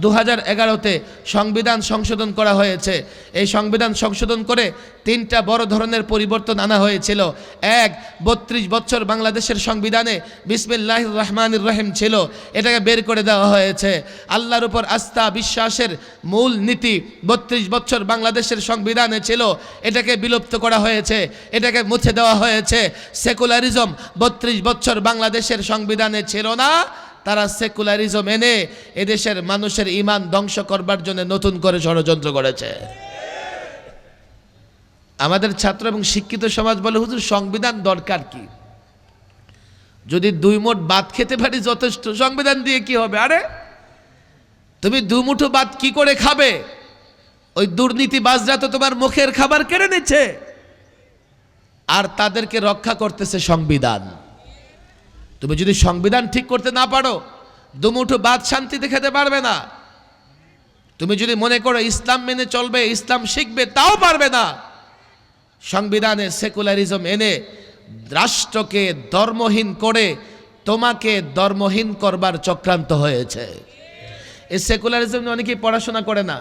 2011-তে সংবিধান সংশোধন করা হয়েছে। এই সংবিধান সংশোধন করে 3টা বড় ধরনের পরিবর্তন আনা হয়েছিল। এক, 32 বছর বাংলাদেশের সংবিধানে বিসমিল্লাহির রহমানির রহিম ছিল, এটাকে বের করে দেওয়া হয়েছে। আল্লাহর উপর আস্থা বিশ্বাসের মূল নীতি 32 বছর বাংলাদেশের সংবিধানে ছিল, এটাকে বিলুপ্ত করা হয়েছে, এটাকে মুছে দেওয়া হয়েছে। সেকুলারিজম 32 বছর বাংলাদেশের সংবিধানে ছিল না, তারা সেকুলারিজম এনে এদেশের মানুষের ঈমান ধ্বংস করবার জন্য নতুন করে ষড়যন্ত্র করেছে। আমাদের ছাত্র এবং শিক্ষিত সমাজ বলে, হুজুর সংবিধান দরকার কি? যদি 2 মুঠ ভাত খেতে পারি যথেষ্ট, সংবিধান দিয়ে কি হবে? আরে তুমি 2 মুঠো ভাত কি করে খাবে? ওই দুর্নীতিবাজরা তো তোমার মুখের খাবার কেড়ে নিচ্ছে, আর তাদেরকে রক্ষা করতেছে সংবিধান। তুমি যদি সংবিধান ঠিক করতে না পারো, 2 মুঠো ভাত শান্তিতে খেতে পারবে না। তুমি যদি মনে করো ইসলাম মেনে চলবে, ইসলাম শিখবে, তাও পারবে না। সংবিধানে সেকুলারিজম এনে রাষ্ট্রকে ধর্মহীন করে তোমাকে ধর্মহীন করবার চক্রান্ত হয়েছে। এই সেকুলারিজম নিয়ে অনেকেই পড়াশোনা করে না।